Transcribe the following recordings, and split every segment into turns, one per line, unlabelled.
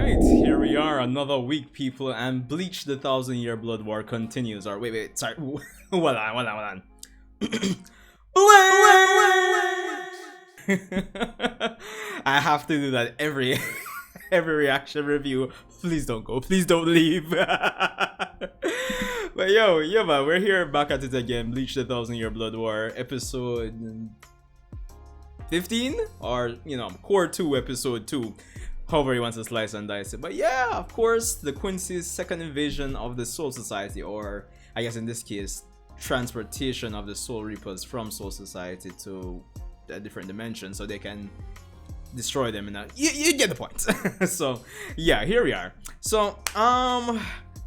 Alright, here we are, another week, people, and Bleach the 1,000-Year Blood War continues. Or wait, sorry. Hold on. I have to do that every reaction review. Please don't go. Please don't leave. But yeah, man, we're here back at it again. Bleach the 1,000-Year Blood War, episode 15, or core 2, episode 2. However he wants to slice and dice it. But yeah, of course, the Quincy's second invasion of the Soul Society, or I guess in this case, transportation of the Soul Reapers from Soul Society to a different dimension so they can destroy them. And you get the point. So yeah, here we are. So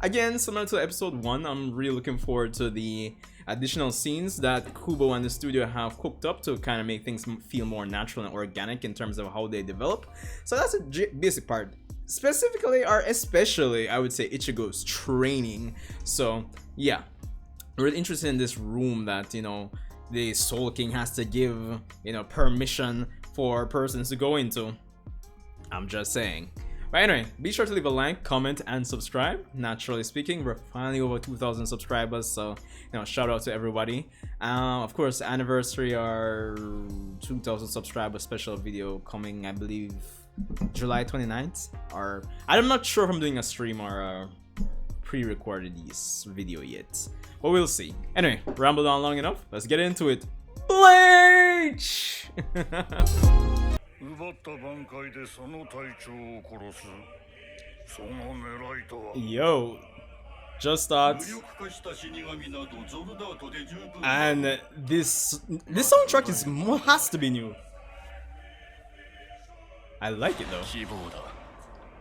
again, similar to episode 1, I'm really looking forward to the additional scenes that Kubo and the studio have cooked up to kind of make things feel more natural and organic in terms of how they develop. So that's a basic part. Specifically, or especially, I would say Ichigo's training. So yeah, really interested in this room that the Soul King has to give permission for persons to go into. I'm just saying. But anyway, be sure to leave a like, comment, and subscribe. Naturally speaking, we're finally over 2,000 subscribers, so shout out to everybody. Of course, anniversary, our 2,000 subscriber special video coming, I believe, July 29th. Or I'm not sure if I'm doing a stream or a pre-recorded video yet, but we'll see. Anyway, rambled on long enough. Let's get into it. Bleach! Yo, just thoughts. And this soundtrack has to be new. I like it though.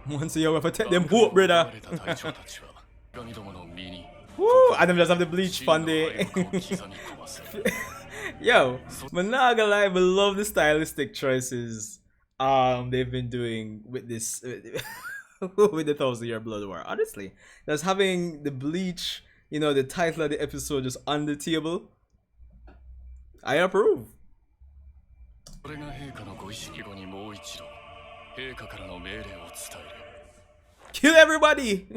Once you ever take them whoop, brother. Woo! And them just have the Bleach fun day. Yo, but not gonna lie, I love the stylistic choices they've been doing with this with the 1,000-Year Blood War. Honestly, just having the Bleach, the title of the episode just on the table, I approve. Kill everybody.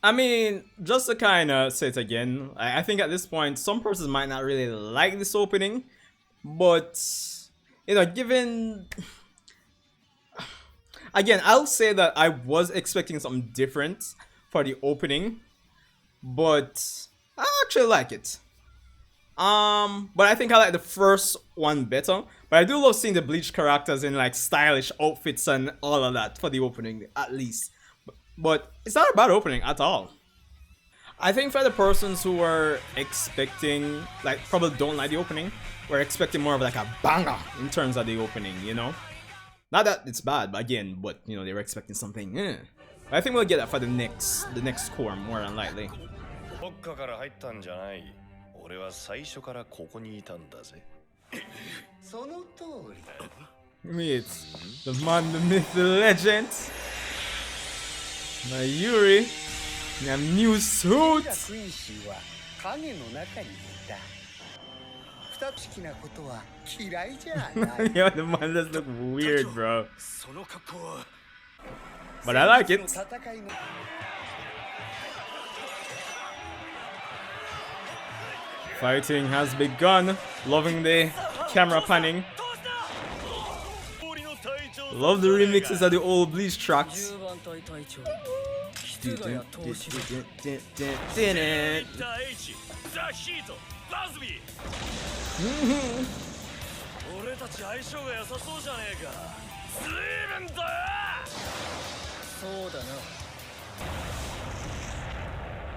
I mean, just to kind of say it again, I think at this point, some persons might not really like this opening, but, given... Again, I'll say that I was expecting something different for the opening, but I actually like it. But I think I like the first one better, but I do love seeing the Bleach characters in, like, stylish outfits and all of that for the opening, at least. But it's not a bad opening at all. I think for the persons who were expecting, like, probably don't like the opening, we're expecting more of like a banger in terms of the opening, Not that it's bad, but again, they were expecting something. I think we'll get that for the next core, more than likely. It's the man, the myth, the legend. Now Yuri, a new suit. Yo, the man does look weird, bro. But I like it. Fighting has begun. Loving the camera panning. Love the remixes of the old Bleach tracks.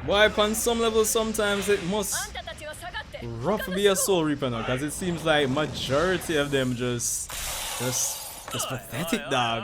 Why, on some level, sometimes it must rough be a Soul Reaper now, because it seems like majority of them just pathetic, dog.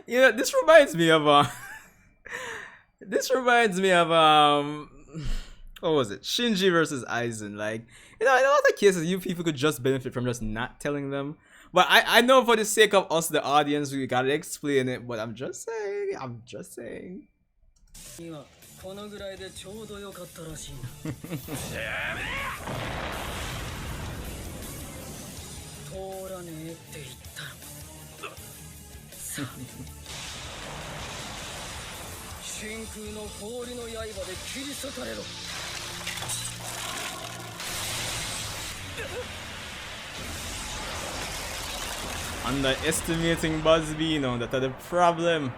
Yeah, this reminds me of this reminds me of what was it? Shinji versus Aizen. Like, you know, in a lot of cases you people could just benefit from just not telling them. But I know for the sake of us, the audience, we gotta explain it, but I'm just saying, I'm just saying.
このぐらいでちょうどよかったらしいな。通らねえって言ったろ。さあ、真空の氷の刃で切り裂かれろ。
Underestimating Bazz-B, you know, that's the problem.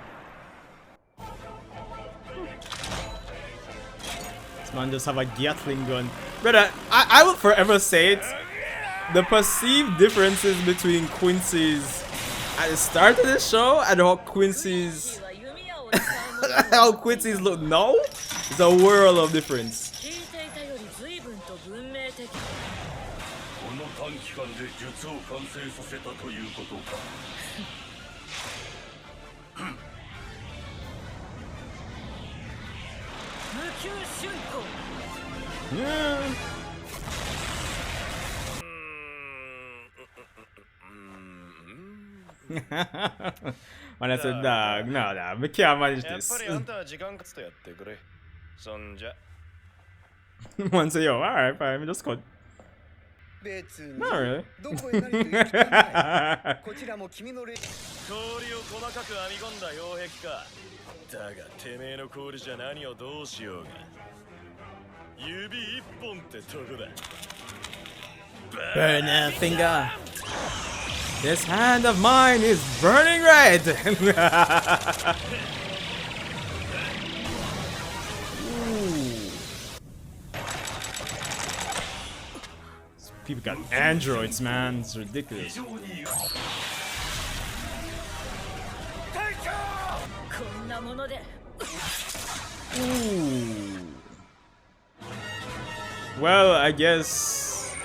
This man just have a Gatling gun. Brother, I will forever say it. The perceived differences between Quincy's at the start of the show and how Quincy's look now is a world of difference.
短期間で術を完成させたということか。
無給竣工。
When I said dog, no, we can't manage this. One say, yo, alright, fine, just cut. Not really.
こちらも君の氷を細かく編み込んだ擁壁か。だがてめえの氷じゃ何をどうしようが。指一本ってとこだ。
Burner finger. This hand of mine is burning red. People got androids, man. It's ridiculous. Ooh. Well, I guess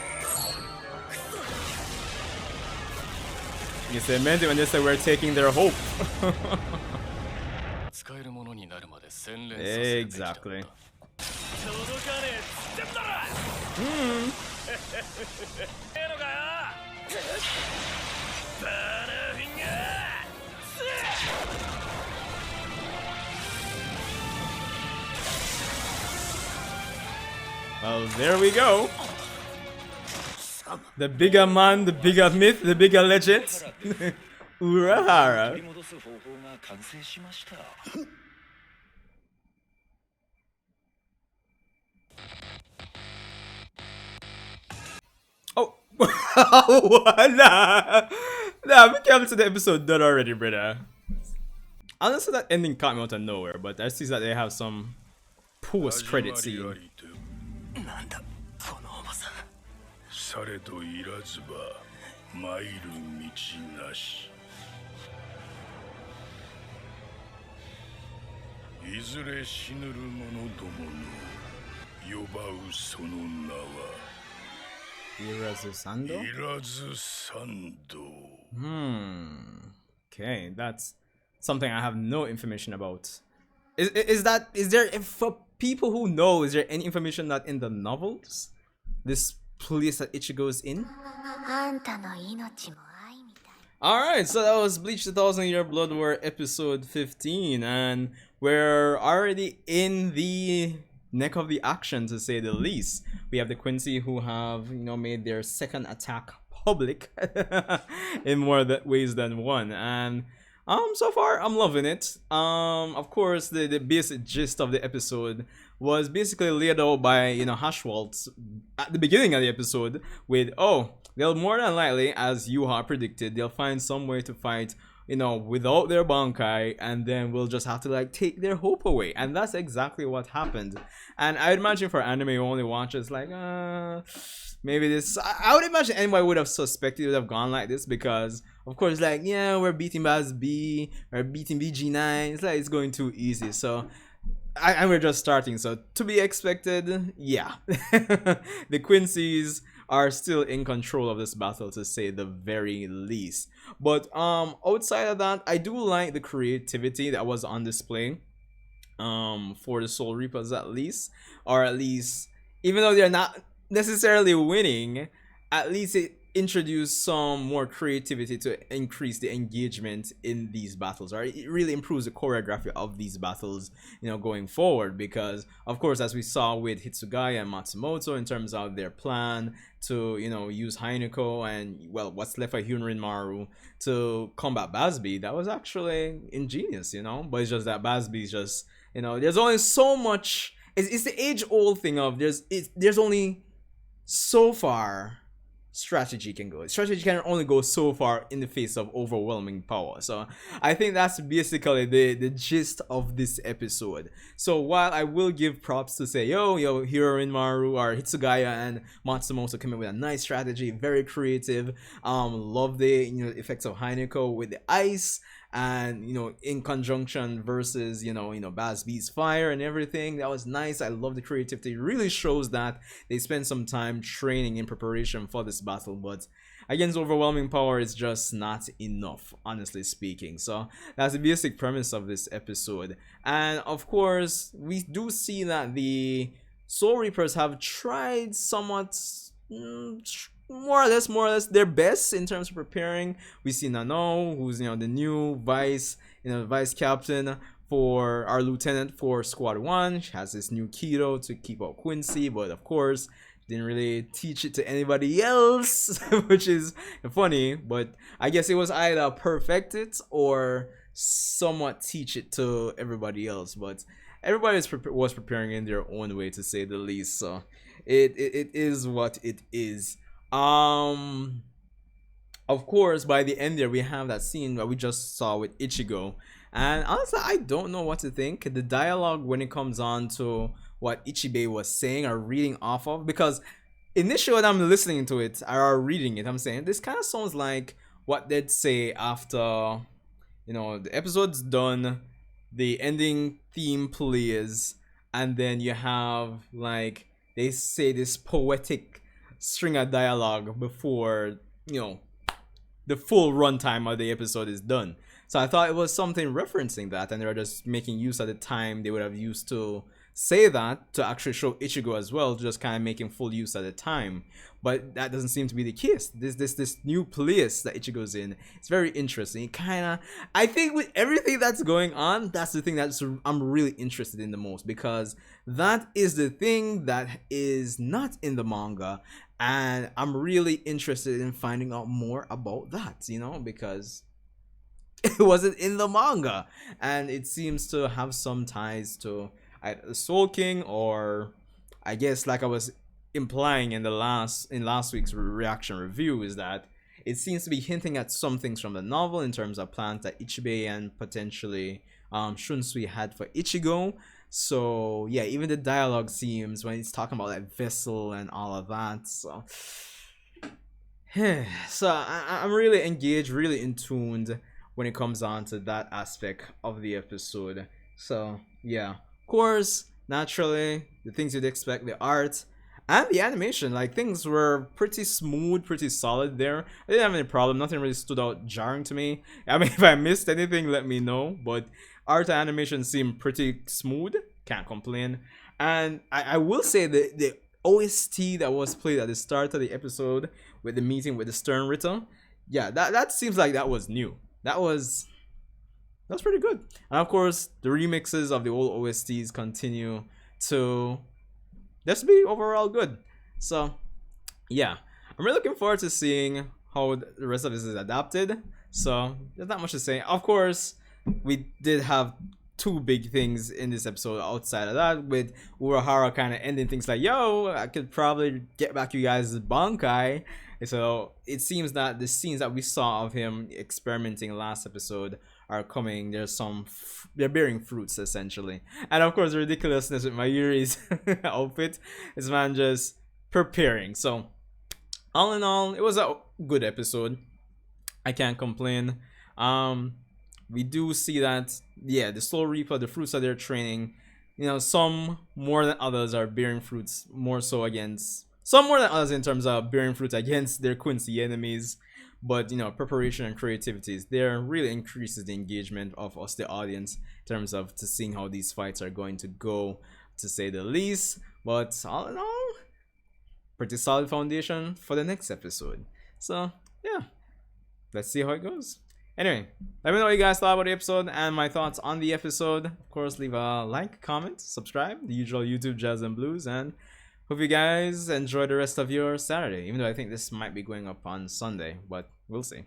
they meant it when they said we're taking their hope. Exactly. Well, there we go. The bigger man, the bigger myth, the bigger legend. Urahara. Oh, nah, we came to the episode done already, brother. Honestly, that ending caught me out of nowhere, but I see that they have some post-credit scene.
されどいらずば参る道なし。いずれ死ぬる者どもの呼ばうその名は
Irazu Sando?
Irazu Sando.
Okay, that's something I have no information about. Is there, for people who know, is there any information that in the novels? This place that Ichigo's in? Alright, so that was Bleach 1000-Year Blood War episode 15, and we're already in the neck of the action, to say the least. We have the Quincy who have, you know, made their second attack public in more ways than one, and so far I'm loving it. Of course, the basic gist of the episode was basically laid out by, you know, Hashwalt at the beginning of the episode with, oh, they'll more than likely, as Yuha predicted, they'll find some way to fight, you know, without their Bankai, and then we'll just have to like take their hope away. And that's exactly what happened. And I'd imagine for anime only watchers, like, maybe this, I would imagine anybody would have suspected it would have gone like this, because of course, like, yeah, we're beating Bazz-B, we're beating BG9, it's like it's going too easy. So and we're just starting, so to be expected, yeah. The Quincy's are still in control of this battle, to say the very least. But outside of that, I do like the creativity that was on display for the Soul Reapers, at least, or at least, even though they're not necessarily winning, at least it introduced some more creativity to increase the engagement in these battles, or it really improves the choreography of these battles, you know, going forward. Because of course, as we saw with Hitsugaya and Matsumoto, in terms of their plan to, you know, use Hinako and, well, what's left of Hyunrin to combat Bazz-B, that was actually ingenious, you know. But it's just that Bazz-B is just, you know, there's only so much. It's the age-old thing of there's only so far strategy can go. Strategy can only go so far in the face of overwhelming power. So I think that's basically the gist of this episode. So while I will give props to say, yo, Hyunrin Maru or Hitsugaya and Matsumoto came in with a nice strategy, very creative. Love the, you know, effects of Hinako with the ice, and, you know, in conjunction versus, you know, Bazz-B's fire and everything. That was nice. I love the creativity. It really shows that they spent some time training in preparation for this battle, but against overwhelming power is just not enough, honestly speaking. So that's the basic premise of this episode. And of course, we do see that the Soul Reapers have tried somewhat, more or less their best in terms of preparing. We see Nano, who's, you know, the new vice captain for our lieutenant for Squad 1. She has this new keto to keep up Quincy, but of course didn't really teach it to anybody else, which is funny. But I guess it was either perfect it or somewhat teach it to everybody else. But everybody was preparing in their own way, to say the least. So it is what it is. Of course, by the end there, we have that scene that we just saw with Ichigo, and honestly, I don't know what to think. The dialogue when it comes on to what Ichibe was saying or reading off of, because initially when I'm listening to it or reading it, I'm saying this kind of sounds like what they'd say after, you know, the episode's done, the ending theme plays, and then you have, like, they say this poetic string of dialogue before, you know, the full runtime of the episode is done. So I thought it was something referencing that, and they were just making use of the time they would have used to say that to actually show Ichigo as well, just kind of making full use of the time. But that doesn't seem to be the case. This new place that Ichigo's in, it's very interesting. It kind of, I think with everything that's going on, that's the thing that's I'm really interested in the most, because that is the thing that is not in the manga, and I'm really interested in finding out more about that, you know, because it wasn't in the manga, and it seems to have some ties to either the Soul King, or I guess, like I was implying in last week's reaction review, is that it seems to be hinting at some things from the novel in terms of plans that Ichibe and potentially Shunsui had for Ichigo. So yeah, even the dialogue seems, when he's talking about that vessel and all of that, so I'm really engaged, really in tuned when it comes on to that aspect of the episode. So yeah, of course, naturally, the things you'd expect, the art and the animation, like, things were pretty smooth, pretty solid there. I didn't have any problem. Nothing really stood out jarring to me. I mean, if I missed anything, let me know. But art and animation seemed pretty smooth. Can't complain. And I will say that the OST that was played at the start of the episode with the meeting with the Sternritter, yeah, that seems like that was new. That's pretty good. And of course, the remixes of the old OSTs continue to just be overall good. So yeah, I'm really looking forward to seeing how the rest of this is adapted. So there's not much to say. Of course, we did have two big things in this episode outside of that, with Urahara kind of ending things like, yo, I could probably get back you guys' Bankai. So it seems that the scenes that we saw of him experimenting last episode are coming. They're bearing fruits, essentially. And of course, the ridiculousness with Mayuri's outfit, this man just preparing. So all in all, it was a good episode. I can't complain. We do see that, yeah, the Soul Reaper, the fruits of their training, you know, some more than others are bearing fruits, more so against Some more than others in terms of bearing fruit against their Quincy enemies. But you know, preparation and creativity is there really increases the engagement of us, the audience, in terms of to seeing how these fights are going to go, to say the least. But all in all, pretty solid foundation for the next episode. So yeah, let's see how it goes. Anyway, let me know what you guys thought about the episode and my thoughts on the episode. Of course, leave a like, comment, subscribe, the usual YouTube jazz and blues, and hope you guys enjoy the rest of your Saturday. Even though I think this might be going up on Sunday, but we'll see.